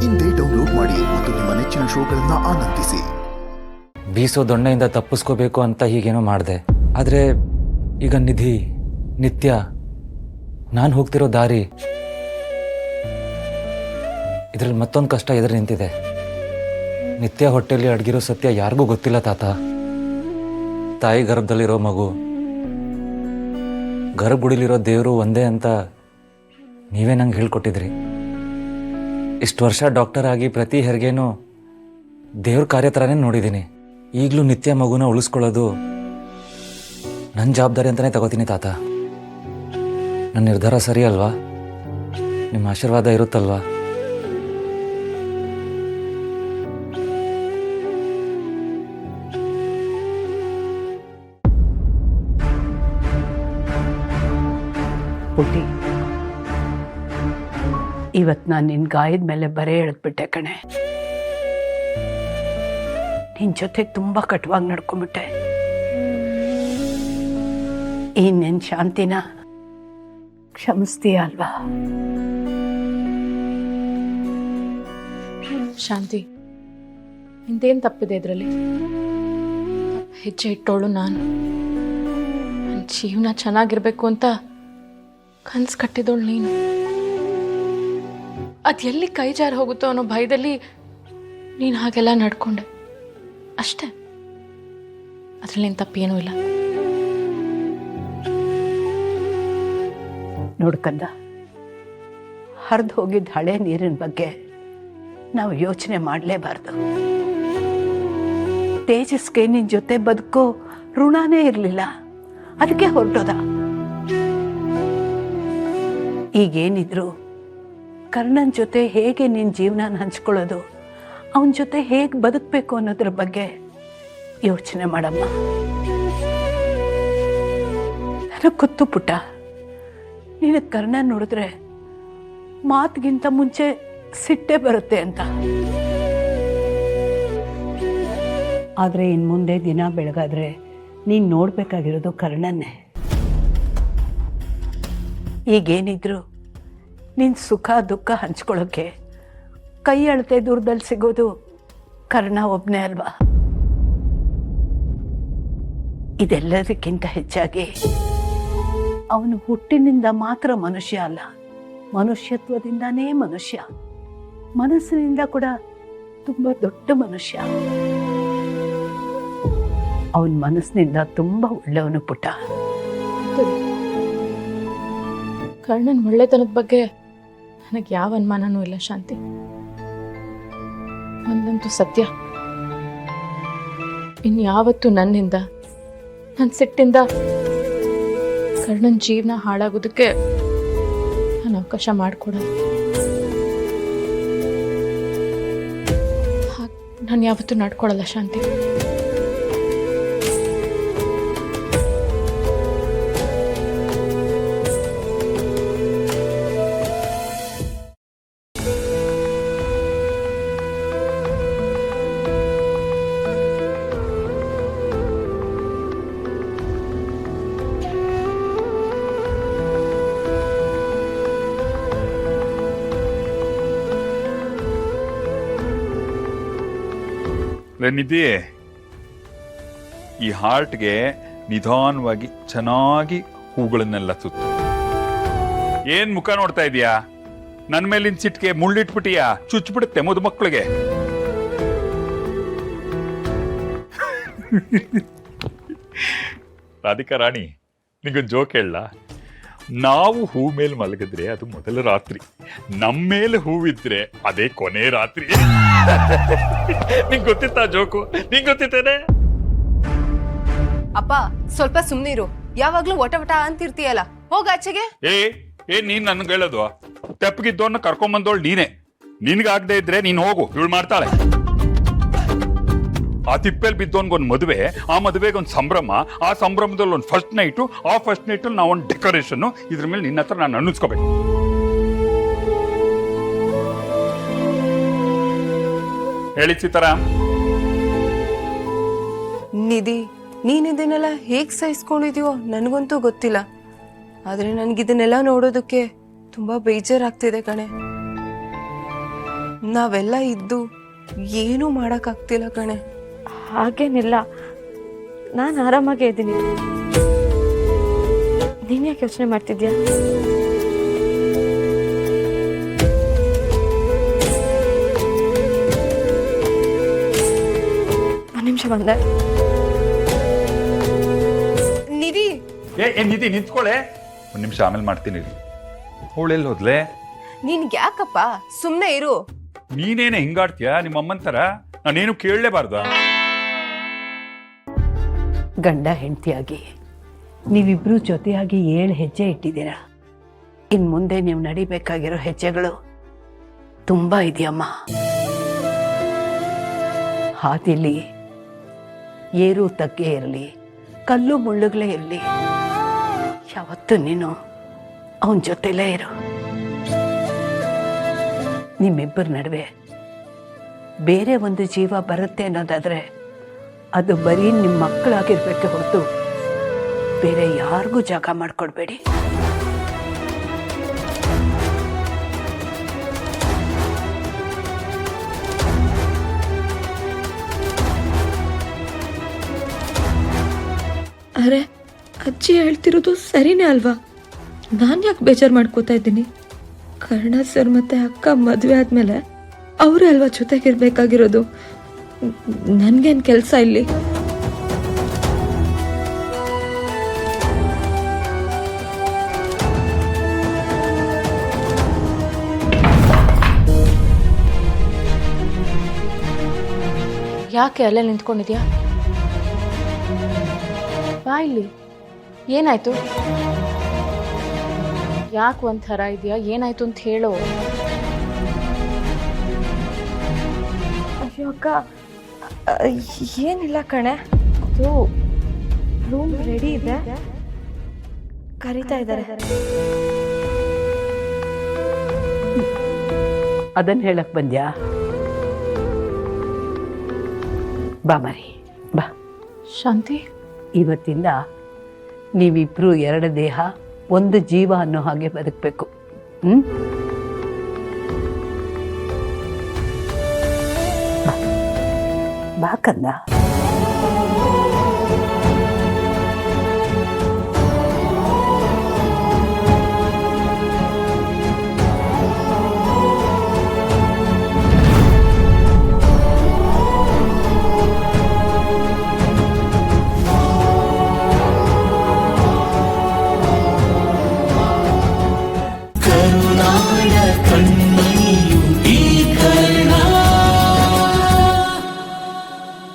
ಇಂದೇ ಡೌನ್ಲೋಡ್ ಮಾಡಿ ಮತ್ತು ನಿಮ್ಮ ನೆಚ್ಚಿನ ಶೋಗಳನ್ನ ಆನಂದಿಸಿ. ಬೀಸೋ ದೊಣ್ಣೆಯಿಂದ ತಪ್ಪಿಸ್ಕೋಬೇಕು ಅಂತ ಹೀಗೇನೋ ಮಾಡಿದೆ. ಆದರೆ ಈಗ ನಿಧಿ, ನಿತ್ಯ, ನಾನು ಹೋಗ್ತಿರೋ ದಾರಿ, ಇದರಲ್ಲಿ ಮತ್ತೊಂದು ಕಷ್ಟ ಎದುರು ನಿಂತಿದೆ. ನಿತ್ಯ ಹೊಟ್ಟೆಯಲ್ಲಿ ಅಡಗಿರೋ ಸತ್ಯ ಯಾರಿಗೂ ಗೊತ್ತಿಲ್ಲ ತಾತ. ತಾಯಿ ಗರ್ಭದಲ್ಲಿರೋ ಮಗು, ಗರ್ಭಗುಡಿಲಿರೋ ದೇವರು ಒಂದೇ ಅಂತ ನೀವೇ ನಂಗೆ ಹೇಳ್ಕೊಟ್ಟಿದ್ರಿ. ಇಷ್ಟು ವರ್ಷ ಡಾಕ್ಟರ್ ಆಗಿ ಪ್ರತಿ ಹೆರಿಗೆನೂ ದೇವ್ರ ಕಾರ್ಯ ಥರನೇ ನೋಡಿದ್ದೀನಿ. ಈಗಲೂ ನಿತ್ಯ ಮಗುನ ಉಳಿಸ್ಕೊಳ್ಳೋದು ನನ್ನ ಜವಾಬ್ದಾರಿ ಅಂತಲೇ ತಗೋತೀನಿ ತಾತ. ನನ್ನ ನಿರ್ಧಾರ ಸರಿ ಅಲ್ವಾ? ನಿಮ್ಮ ಆಶೀರ್ವಾದ ಇರುತ್ತಲ್ವಾ? ಪುಟ್ಟಿ, ಇವತ್ತು ನಾನು ನಿನ್ನ ಗಾಯದ ಮೇಲೆ ಬರೆ ಎಳೆದ್ಬಿಟ್ಟೆ ಕಣೆ. ನಿನ್ನ ಜೊತೆಗೆ ತುಂಬ ಕಟುವಾಗಿ ನಡ್ಕೊಂಬಿಟ್ಟೆ. ಈ ನಿನ್ನ ಶಾಂತಿನ ಕ್ಷಮಿಸ್ತೀಯ ಅಲ್ವಾ? ಶಾಂತಿ, ನಿಂದೇನು ತಪ್ಪಿದೆ ಇದರಲ್ಲಿ? ಹೆಜ್ಜೆ ಇಟ್ಟೋಳು ನಾನು. ನನ್ನ ಜೀವನ ಚೆನ್ನಾಗಿರ್ಬೇಕು ಅಂತ ಕನ್ಸು ಕಟ್ಟಿದೋಳು ನೀನು. ಅದು ಎಲ್ಲಿ ಕೈ ಜಾರಿ ಹೋಗುತ್ತೋ ಅನ್ನೋ ಭಯದಲ್ಲಿ ನೀನು ಹಾಗೆಲ್ಲ ನಡ್ಕೊಂಡೆ ಅಷ್ಟೇ. ಅದರಲ್ಲಿ ನಿನ್ನ ತಪ್ಪೇನೂ ಇಲ್ಲ. ನೋಡ್ಕಂದ, ಹರಿದು ಹೋಗಿದ್ದ ಹಳೆ ನೀರಿನ ಬಗ್ಗೆ ನಾವು ಯೋಚನೆ ಮಾಡಲೇಬಾರ್ದು. ತೇಜಸ್ಗೆ ನಿನ್ನ ಜೊತೆ ಬದುಕೋ ಋಣನೇ ಇರಲಿಲ್ಲ, ಅದಕ್ಕೆ ಹೊರಟೋದ. ಈಗೇನಿದ್ರು ಕರ್ಣನ್ ಜೊತೆ ಹೇಗೆ ನಿನ್ನ ಜೀವನ ಹಂಚ್ಕೊಳ್ಳೋದು, ಅವನ ಜೊತೆ ಹೇಗೆ ಬದುಕಬೇಕು ಅನ್ನೋದ್ರ ಬಗ್ಗೆ ಯೋಚನೆ ಮಾಡಮ್ಮ. ನನಗೆ ಗೊತ್ತು ಪುಟ್ಟ, ನೀನು ಕರ್ಣನ್ ನೋಡಿದ್ರೆ ಮಾತಿಗಿಂತ ಮುಂಚೆ ಸಿಟ್ಟೆ ಬರುತ್ತೆ ಅಂತ. ಆದರೆ ಇನ್ನು ಮುಂದೆ ದಿನ ಬೆಳಗಾದ್ರೆ ನೀನು ನೋಡಬೇಕಾಗಿರೋದು ಕರ್ಣನ್ನೇ. ಈಗೇನಿದ್ರು ನಿನ್ನ ಸುಖ ದುಃಖ ಹಂಚ್ಕೊಳ್ಳೋಕ್ಕೆ ಕೈ ಅಳತೆ ದೂರದಲ್ಲಿ ಸಿಗೋದು ಕರ್ಣ ಒಬ್ಬನೇ ಅಲ್ವಾ? ಇದೆಲ್ಲದಕ್ಕಿಂತ ಹೆಚ್ಚಾಗಿ ಅವನು ಹುಟ್ಟಿನಿಂದ ಮಾತ್ರ ಮನುಷ್ಯ ಅಲ್ಲ, ಮನುಷ್ಯತ್ವದಿಂದಾನೇ ಮನುಷ್ಯ, ಮನಸ್ಸಿನಿಂದ ಕೂಡ ತುಂಬ ದೊಡ್ಡ ಮನುಷ್ಯ. ಅವನ ಮನಸ್ಸಿನಿಂದ ತುಂಬ ಒಳ್ಳೆಯವನು ಪುಟ್ಟ. ಕರ್ಣನ್ ಒಳ್ಳೆತನದ ಬಗ್ಗೆ ನನಗೆ ಯಾವ ಅನುಮಾನನೂ ಇಲ್ಲ ಶಾಂತಿ. ಒಂದಂತೂ ಸತ್ಯ, ಇನ್ಯಾವತ್ತೂ ನನ್ನಿಂದ, ನನ್ನ ಸಿಟ್ಟಿಂದ ಕರ್ಣನ್ ಜೀವನ ಹಾಳಾಗೋದಕ್ಕೆ ನಾನು ಅವಕಾಶ ಮಾಡಿಕೊಡಲ್ಲ. ಹಾಗೆ ನಾನು ಯಾವತ್ತೂ ನಡ್ಕೊಳಲ್ಲ ಶಾಂತಿ. ನಿಧಿ, ಈ ಹಾರ್ಟ್ಗೆ ನಿಧಾನವಾಗಿ ಚೆನ್ನಾಗಿ ಹೂಗಳನ್ನೆಲ್ಲ ಸುತ್ತು. ಏನ್ ಮುಖ ನೋಡ್ತಾ ಇದೀಯಾ? ನನ್ ಮೇಲಿನ ಸಿಟ್ಗೆ ಮುಳ್ಳಿಟ್ಬಿಟ್ಟಿಯಾ? ಚುಚ್ಚಿಬಿಡುತ್ತೆ ಮದುಮಕ್ಕಳಿಗೆ. ರಾಧಿಕಾ ರಾಣಿ, ನಿಗೊಂದು ಜೋಕ್ ಹೇಳ. ನಾವು ಹೂ ಮೇಲೆ ಮಲಗಿದ್ರೆ ಅದು ಮೊದಲ ರಾತ್ರಿ, ನಮ್ಮ ಮೇಲೆ ಹೂವಿದ್ರೆ ಅದೇ ಕೊನೆ ರಾತ್ರಿ. ನಿಂಗೆ ಗೊತ್ತಿತ್ತಾ ಜೋಕು? ನಿಂಗೆ ಗೊತ್ತಿತ್ತೇನೆ? ಅಪ್ಪ ಸ್ವಲ್ಪ ಸುಮ್ನಿರು, ಯಾವಾಗ್ಲೂ ಒಟ ಒಟ ಅಂತಿರ್ತೀಯಲ್ಲ, ಹೋಗ ಆಚೆಗೆ. ನೀನ್ ನನ್ಗೆ ಹೇಳೋದು? ತೆಪ್ಪಗಿದ್ದವನ್ನ ಕರ್ಕೊಂಬಂದೋಳು ನೀನೆ. ನಿನ್ಗಾಗದೆ ಇದ್ರೆ ನೀನ್ ಹೋಗು, ಇವಳು ಮಾಡ್ತಾಳೆ. ಆ ತಿಪ್ಪೆಲ್ ಬಿದ್ದವನ್ಗೊಂದು ಮದುವೆ, ಆ ಮದುವೆಗೆ ಒಂದು ಸಂಭ್ರಮ, ಆ ಸಂಭ್ರಮದಲ್ಲಿ ಒಂದು ಫಸ್ಟ್ ನೈಟು, ಆ ಫಸ್ಟ್ ನೈಟಲ್ಲಿ ನಾವೊಂದು ಡೆಕೋರೇಷನ್. ಇದ್ರ ಮೇಲೆ ನಿನ್ನ ಹತ್ರ ನಾನು ಅನ್ನಿಸ್ಕೋಬೇಕು. ಹೇಳಿ ಸೀತಾರಾಮ್. ನಿಧಿ, ನೀನ್ ಇದನ್ನೆಲ್ಲ ಹೇಗ್ ಸಹಿಸ್ಕೊಂಡಿದ್ಯೋ ನನಗಂತೂ ಗೊತ್ತಿಲ್ಲ. ಆದ್ರೆ ನನ್ಗಿದನ್ನೆಲ್ಲ ನೋಡೋದಕ್ಕೆ ತುಂಬಾ ಬೇಜಾರಾಗ್ತಿದೆ ಕಣೆ. ನಾವೆಲ್ಲ ಇದ್ದು ಏನೂ ಮಾಡೋಕ್ಕಾಗ್ತಿಲ್ಲ ಕಣೆ. ಹಾಗೇನಿಲ್ಲ, ನಾನು ಆರಾಮಾಗೇ ಇದ್ದೀನಿ. ನೀನು ಯಾಕೆ ಯೋಚನೆ ಮಾಡ್ತಿದ್ಯಾ? ಒಂದು ನಿಮಿಷ ಬಂದೆ. ನಿಧಿ, ಏ ನಿಧಿ ನಿಂತ್ಕೊಳ್ಳೆ, ಒಂದು ನಿಮಿಷ ಆಮೇಲೆ ಮಾಡ್ತೀನಿ. ಅವಳೆಲ್ಲಿ ಹೋದ್ಲೆ? ನಿನ್ಗೆ ಯಾಕಪ್ಪ, ಸುಮ್ಮನೆ ಇರು. ನೀನೇನೆ ಹಿಂಗಾಡ್ತೀಯ ನಿಮ್ಮ ಅಮ್ಮನ ಥರ? ನಾನೇನು ಕೇಳಲೇಬಾರ್ದ? ಗಂಡ ಹೆಂಡತಿಯಾಗಿ ನೀವಿಬ್ರು ಜೊತೆಯಾಗಿ 7 ಹೆಜ್ಜೆ ಇಟ್ಟಿದ್ದೀರಾ. ಇನ್ನು ಮುಂದೆ ನೀವು ನಡಿಬೇಕಾಗಿರೋ ಹೆಜ್ಜೆಗಳು ತುಂಬ ಇದೆಯಮ್ಮ. ಹಾದಿಲಿ ಏರು ತಗ್ಗೆ ಇರಲಿ, ಕಲ್ಲು ಮುಳ್ಳುಗಳೇ ಇರಲಿ, ಯಾವತ್ತೂ ನೀನು ಅವನ ಜೊತೆಲೇ ಇರು. ನಿಮ್ಮಿಬ್ಬರ ನಡುವೆ ಬೇರೆ ಒಂದು ಜೀವ ಬರುತ್ತೆ ಅನ್ನೋದಾದರೆ ಅದು ಬರೀ ನಿಮ್ಮ ಮಕ್ಕಳಾಗಿರ್ಬೇಕೆ ಹೊರತು ಬೇರೆ ಯಾರಿಗೂ ಜಾಗ ಮಾಡಿಕೊಡ್ಬೇಡಿ. ಅರೆ, ಅಜ್ಜಿ ಹೇಳ್ತಿರೋದು ಸರಿನೇ ಅಲ್ವಾ? ನಾನು ಯಾಕೆ ಬೇಜಾರು ಮಾಡ್ಕೋತಾ ಇದ್ದೀನಿ? ಕರ್ಣ ಸರ್ ಮತ್ತೆ ಅಕ್ಕ ಮದುವೆ ಆದಮೇಲೆ ಅವರೇ ಅಲ್ವಾ ಜೊತೆಗಿರ್ಬೇಕಾಗಿರೋದು. ನನಗೇನು ಕೆಲಸ ಇಲ್ಲಿ? ಯಾಕೆ ಅಲ್ಲೇ ನಿಂತ್ಕೊಂಡಿದ್ಯಾ? ಬಾ ಇಲ್ಲಿ. ಏನಾಯ್ತು? ಯಾಕೆ ಒಂಥರ ಇದೆಯಾ? ಏನಾಯ್ತು ಅಂತ ಹೇಳು. ಅಯ್ಯೋ ಅಕ್ಕ, ಏನಿಲ್ಲ ಕಣೆ, ಅದು ರೂಮ್ ರೆಡಿ ಇದೆ, ಕರೀತಾ ಇದ್ದಾರೆ. ಅದನ್ನು ಹೇಳಕ್ ಬಂದ್ಯಾ? ಬಾ ಮರಿ, ಬಾ. ಶಾಂತಿ, ಇವತ್ತಿಂದ ನೀವಿಬ್ರು 2 ದೇಹ 1 ಜೀವ ಅನ್ನೋ ಹಾಗೆ ಬದುಕಬೇಕು. ಬಾ ಕಂದ.